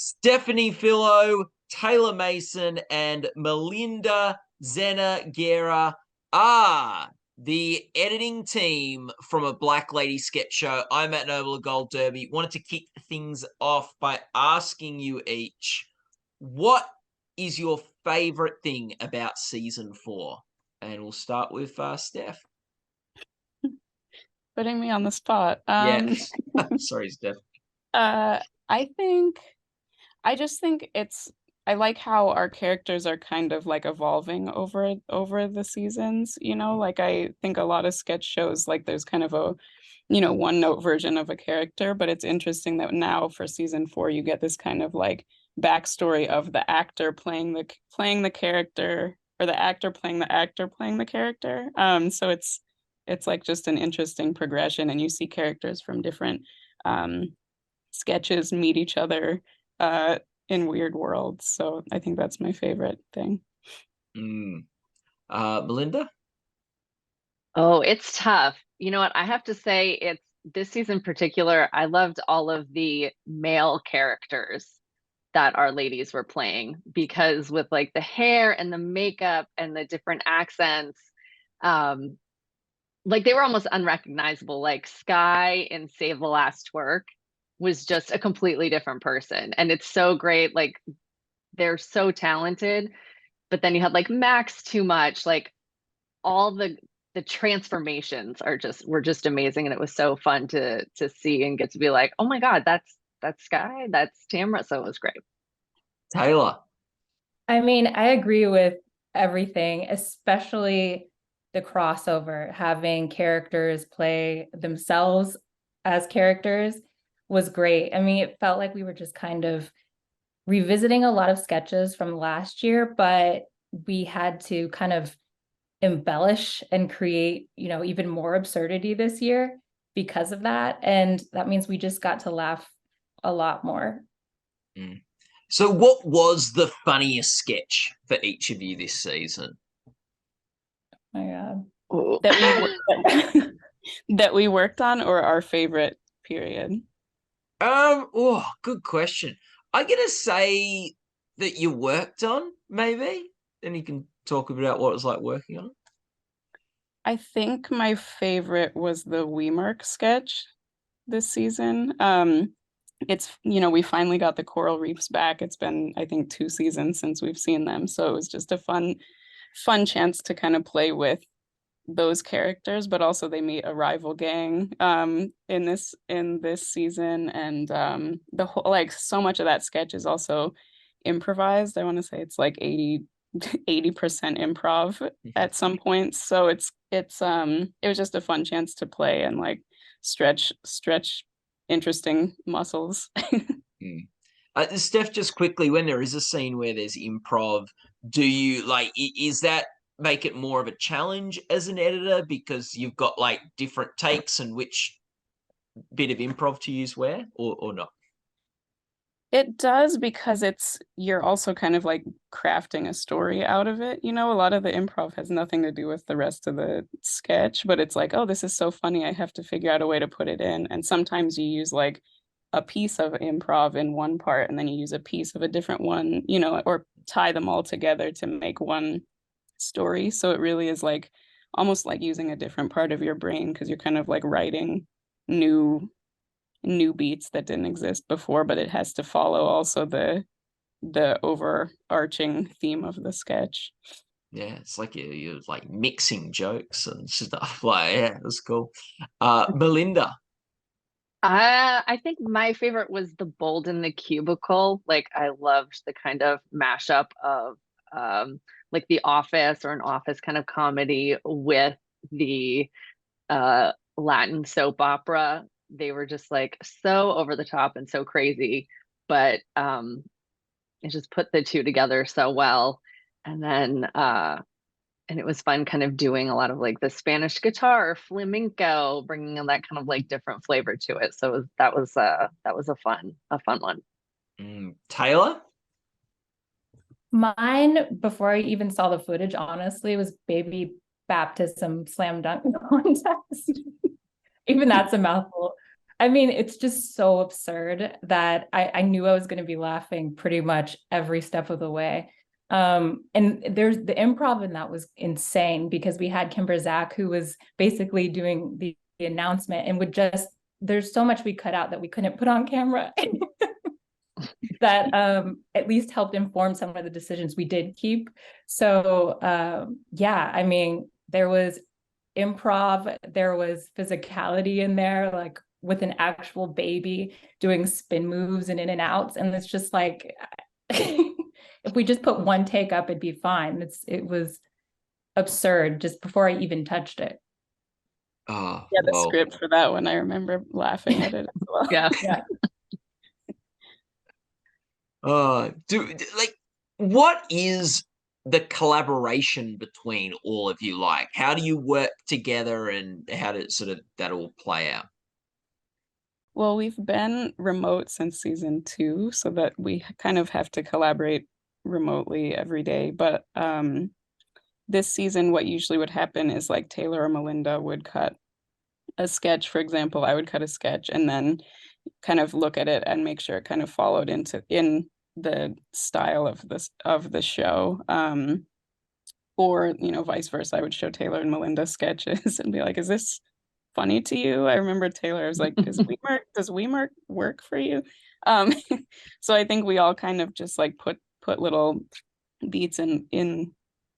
Stephanie Filo, Taylor Mason, and Malinda Zehner are the editing team from a Black Lady sketch show. I'm at Noble Gold Derby. Wanted to kick things off by asking you each, what is your favorite thing about season 4? And we'll start with Steph. Putting me on the spot. Yeah. Sorry, Steph. I just think I like how our characters are kind of like evolving over the seasons, like I think a lot of sketch shows, like there's kind of a, one note version of a character, but it's interesting that now for season 4 you get this kind of like backstory of the actor playing the character, or the actor playing the actor playing the character. So it's like just an interesting progression, and you see characters from different sketches meet each other in weird worlds. So I think that's my favorite thing. Malinda? Oh, it's tough. You know what? I have to say, it's this season in particular, I loved all of the male characters that our ladies were playing, because with like the hair and the makeup and the different accents, like they were almost unrecognizable. Like Skye in Save the Last Twerk was just a completely different person. And it's so great. Like they're so talented. But then you had like Max Too Much, like all the transformations were just amazing. And it was so fun to see and get to be like, oh my God, that's Skye, that's Tamara. So it was great. Taylor? I mean, I agree with everything, especially the crossover, having characters play themselves as characters was great. I mean, it felt like we were just kind of revisiting a lot of sketches from last year, but we had to kind of embellish and create, even more absurdity this year because of that. And that means we just got to laugh a lot more. So what was the funniest sketch for each of you this season? Oh my God. That we worked on, or our favorite period? Good question. I'm gonna say that you worked on, maybe. Then you can talk a bit about what it was like working on it. I think my favorite was the Weemark sketch this season. It's, we finally got the coral reefs back. It's been, I think, 2 seasons since we've seen them. So it was just a fun chance to kind of play with those characters, but also they meet a rival gang in this season. And the whole, like, so much of that sketch is also improvised. I want to say it's like 80% improv at some points. So it was just a fun chance to play and like stretch interesting muscles. Steph, just quickly, when there is a scene where there's improv, do you like, is that make it more of a challenge as an editor because you've got like different takes and which bit of improv to use where, or not? It does, because you're also kind of like crafting a story out of it. A lot of the improv has nothing to do with the rest of the sketch, but it's like, oh, this is so funny, I have to figure out a way to put it in. And sometimes you use like a piece of improv in one part, and then you use a piece of a different one, or tie them all together to make one story. So it really is like almost like using a different part of your brain, because you're kind of like writing new beats that didn't exist before, but it has to follow also the overarching theme of the sketch. Yeah, it's like you're like mixing jokes and stuff. Like, yeah, that's cool. Malinda? I think my favorite was the Bold in the Cubicle. Like I loved the kind of mashup of like The Office or an Office kind of comedy with the Latin soap opera. They were just like so over the top and so crazy, but it just put the two together so well. And then and it was fun kind of doing a lot of like the Spanish guitar, flamenco, bringing in that kind of like different flavor to it. So that was a fun one. Taylor? Mine, before I even saw the footage, honestly, was baby baptism slam dunk contest. Even that's a mouthful. I mean, it's just so absurd that I knew I was going to be laughing pretty much every step of the way. And there's the improv in that was insane because we had Kimber Zach, who was basically doing the announcement and would just, there's so much we cut out that we couldn't put on camera that at least helped inform some of the decisions we did keep. So yeah, I mean, there was improv, there was physicality in there, like with an actual baby doing spin moves and in and outs. And it's just like, if we just put one take up, it'd be fine. It was absurd just before I even touched it. Oh, Yeah, the well, script for that one, I remember laughing at it as well. Yeah. Yeah. like, what is the collaboration between all of you like? How do you work together, and how did sort of that all play out? Well, we've been remote since season 2, so that we kind of have to collaborate remotely every day. But this season, what usually would happen is like Taylor or Malinda would cut a sketch, for example. I would cut a sketch and then kind of look at it and make sure it kind of followed in the style of the show. Or, you know, vice versa. I would show Taylor and Malinda sketches and be like, is this funny to you? I remember Taylor was like, does Weemark work for you? Um, so I think we all kind of just like put little beats in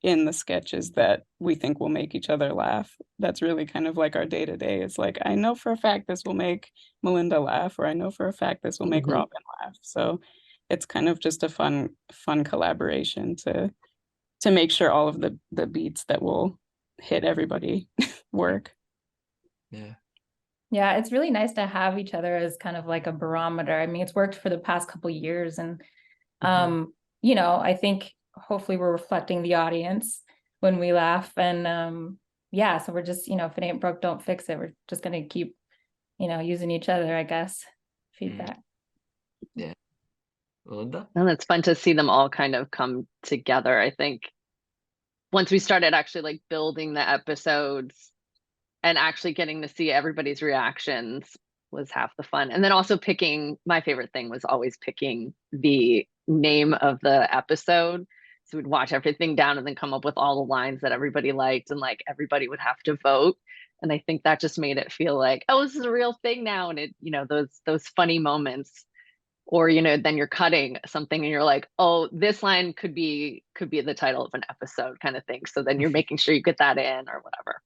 the sketches that we think will make each other laugh. That's really kind of like our day to day. It's like, I know for a fact this will make Malinda laugh, or I know for a fact this will make Robin laugh. So it's kind of just a fun collaboration to make sure all of the beats that will hit everybody work. Yeah. Yeah, it's really nice to have each other as kind of like a barometer. I mean, it's worked for the past couple of years, and you know, I think hopefully we're reflecting the audience when we laugh. And yeah, so we're just, you know, if it ain't broke, don't fix it. We're just gonna keep, you know, using each other, I guess. Feedback. Yeah. Melinda? And it's fun to see them all kind of come together. I think once we started actually like building the episodes and actually getting to see everybody's reactions was half the fun. And then also picking, my favorite thing was always picking the name of the episode. So we'd watch everything down and then come up with all the lines that everybody liked, and like everybody would have to vote. And I think that just made it feel like, oh, this is a real thing now. And it, you know, those funny moments. Or, you know, then you're cutting something and you're like, oh, this line could be the title of an episode kind of thing. So then you're making sure you get that in or whatever.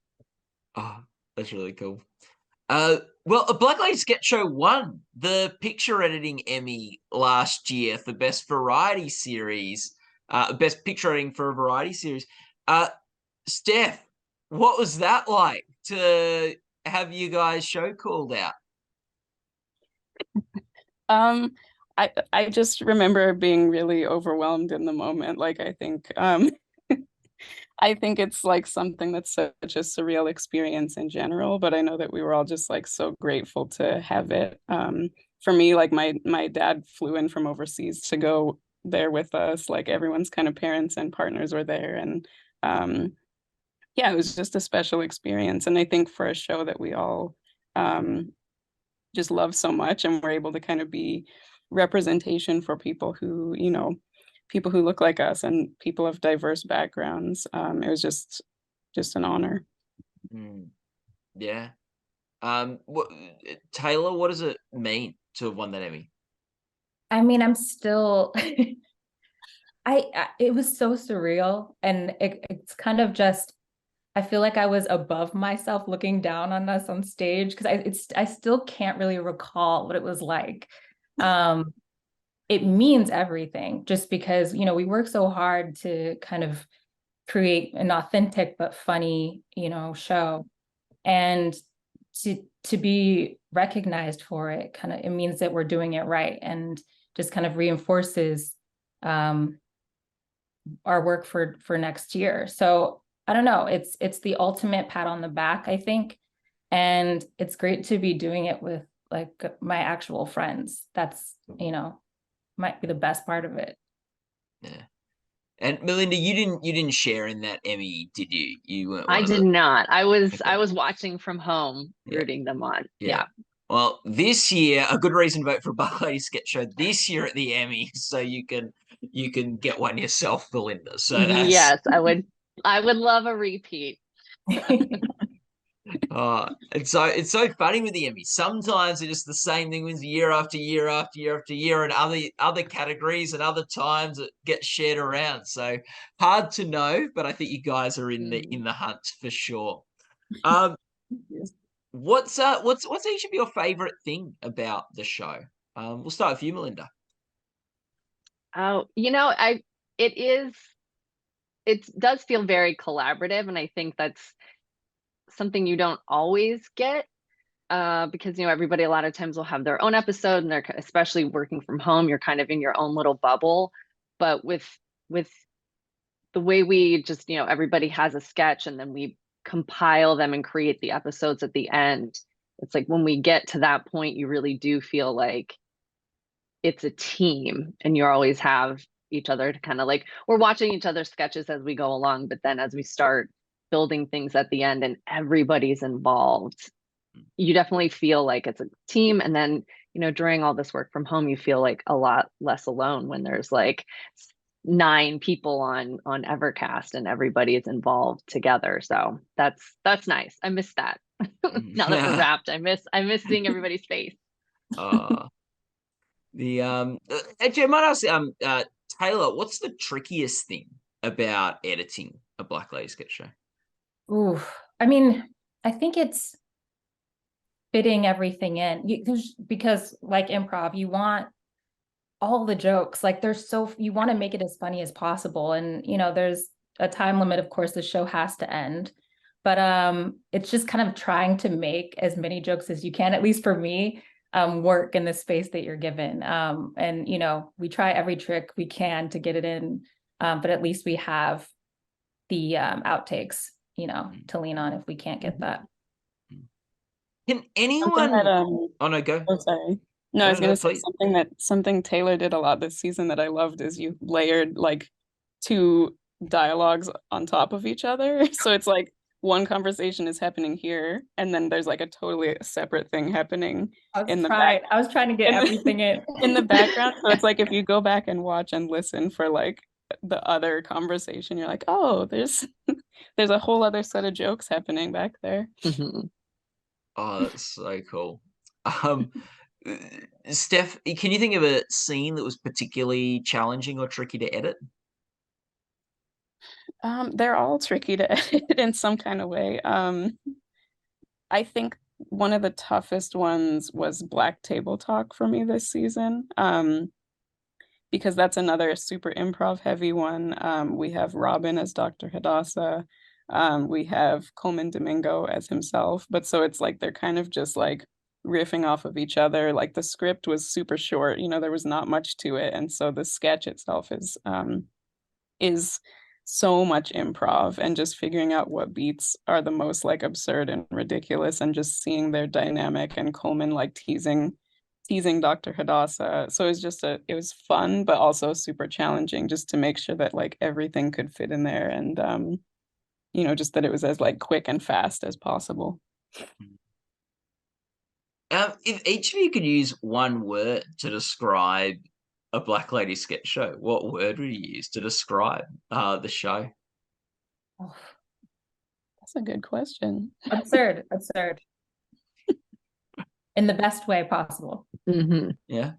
Oh, that's really cool. Well, a Black Lady Sketch Show won the picture editing Emmy last year for best variety series, best picture editing for a variety series. Steph, what was that like to have you guys show called out? I just remember being really overwhelmed in the moment. Like I think I think it's like something that's such a surreal experience in general, but I know that we were all just like so grateful to have it. For me, like my dad flew in from overseas to go there with us. Like everyone's kind of parents and partners were there, and yeah, it was just a special experience. And I think for a show that we all just love so much, and we're able to kind of be representation for people who, you know, people who look like us and people of diverse backgrounds. It was just an honor. Yeah. Taylor, what does it mean to have won that Emmy? I mean, I'm still it was so surreal, and it's kind of just, I feel like I was above myself looking down on us on stage, because I still can't really recall what it was like. It means everything, just because, you know, we work so hard to kind of create an authentic but funny, you know, show, and to be recognized for it, kind of, it means that we're doing it right, and just kind of reinforces our work for next year. So I don't know, it's the ultimate pat on the back, I think, and it's great to be doing it with like my actual friends. That's, you know, might be the best part of it. Yeah. And Melinda, you didn't share in that Emmy, did you? You weren't one I of did the... not. I was Okay. watching from home, Yeah. rooting them on. Yeah. Well, this year, a good reason to vote for a Black Lady Sketch Show this year at the Emmys, so you can get one yourself, Belinda. So that's Yes, I would love a repeat. it's so funny with the Emmys. Sometimes it's just the same thing wins year after year after year after year, and other categories and other times it gets shared around. So hard to know, but I think you guys are in the hunt for sure. What's each of your favorite thing about the show? We'll start with you, Malinda. Oh, it does feel very collaborative, and I think that's something you don't always get, because everybody a lot of times will have their own episode, and they're especially working from home, you're kind of in your own little bubble. But with the way we just, everybody has a sketch and then we compile them and create the episodes at the end, it's like when we get to that point, you really do feel like it's a team, and you always have each other to kind of like, we're watching each other's sketches as we go along, but then as we start building things at the end and everybody's involved, you definitely feel like it's a team. And then, during all this work from home, you feel like a lot less alone when there's like 9 people on Evercast and everybody is involved together. So that's nice. I miss that. Now that we're wrapped, I miss seeing everybody's face. Actually, I might ask Taylor, what's the trickiest thing about editing a Black Lady Sketch Show? Ooh, I mean, I think it's fitting everything in, because like improv, you want all the jokes, like you want to make it as funny as possible, and there's a time limit. Of course, the show has to end, but it's just kind of trying to make as many jokes as you can, at least for me, work in the space that you're given. And we try every trick we can to get it in, but at least we have the outtakes, to lean on if we can't get that. Can anyone? Oh no, go. Oh, sorry. No, I was gonna say something Taylor did a lot this season that I loved is you layered like 2 dialogues on top of each other. So it's like one conversation is happening here, and then there's like a totally separate thing happening in the back. I was trying to get everything in the background. So it's like if you go back and watch and listen for like the other conversation, you're like, oh, there's a whole other set of jokes happening back there. Oh, that's so cool. Steph, can you think of a scene that was particularly challenging or tricky to edit? They're all tricky to edit in some kind of way. I think one of the toughest ones was Black Table Talk for me this season, because that's another super improv heavy one. We have Robin as Dr. Hadassah. We have Coleman Domingo as himself, but so it's like they're kind of just like riffing off of each other. Like the script was super short, there was not much to it, and so the sketch itself is so much improv, and just figuring out what beats are the most like absurd and ridiculous, and just seeing their dynamic, and Coleman like teasing Dr. Hadassah. So it was fun, but also super challenging just to make sure that like everything could fit in there, and just that it was as like quick and fast as possible. If each of you could use one word to describe a Black Lady Sketch Show, what word would you use to describe the show? Oh, that's a good question. Absurd. In the best way possible. Yeah.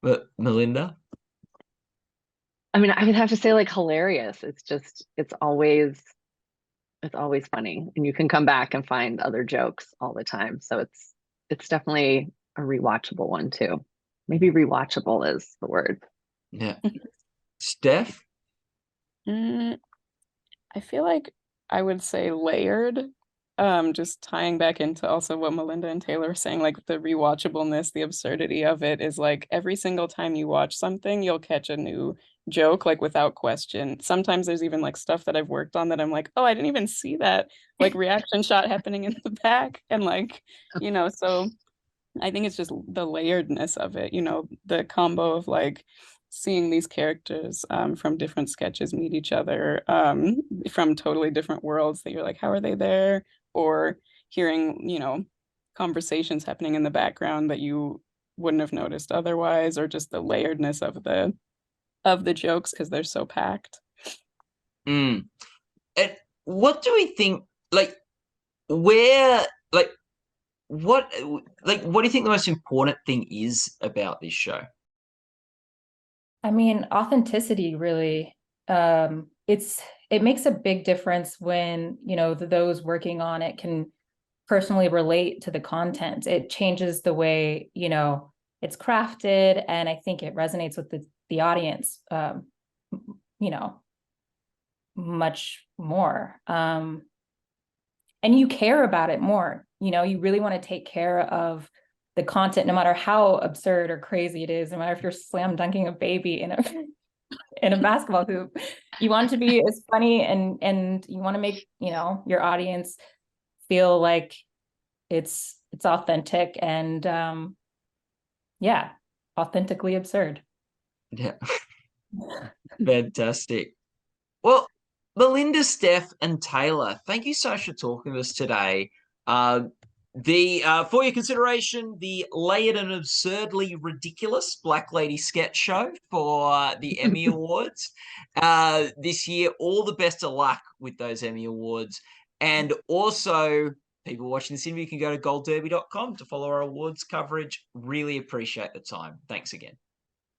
But Malinda? I mean, I would have to say like hilarious. It's always funny, and you can come back and find other jokes all the time. So it's definitely a rewatchable one too. Maybe rewatchable is the word. Yeah. Steph? I feel like I would say layered. Just tying back into also what Malinda and Taylor were saying, like the rewatchableness, the absurdity of it is like every single time you watch something, you'll catch a new joke, like without question. Sometimes there's even like stuff that I've worked on that I'm like, oh, I didn't even see that like reaction shot happening in the back. And like, so I think it's just the layeredness of it, the combo of like seeing these characters from different sketches meet each other from totally different worlds that you're like, how are they there? Or hearing, conversations happening in the background that you wouldn't have noticed otherwise, or just the layeredness of the jokes because they're so packed. And what do we think, like, where, like, what do you think the most important thing is about this show? I mean, authenticity really. It makes a big difference when, you know, those working on it can personally relate to the content. It changes the way, you know, it's crafted, and I think it resonates with the audience, you know, much more. And you care about it more. You know, you really want to take care of the content, no matter how absurd or crazy it is, no matter if you're slam dunking a baby in a in a basketball hoop. You want it to be as funny, and you want to make, you know, your audience feel like it's authentic and yeah, authentically absurd. Yeah. Fantastic. Well, Malinda, Steph, and Taylor, thank you so much for talking to us today. For your consideration, the layered and absurdly ridiculous Black Lady sketch show for the Emmy Awards this year. All the best of luck with those Emmy Awards. And also, people watching this interview can go to goldderby.com to follow our awards coverage. Really appreciate the time. Thanks again.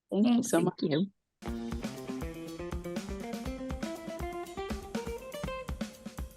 Thank you so much. Thank you.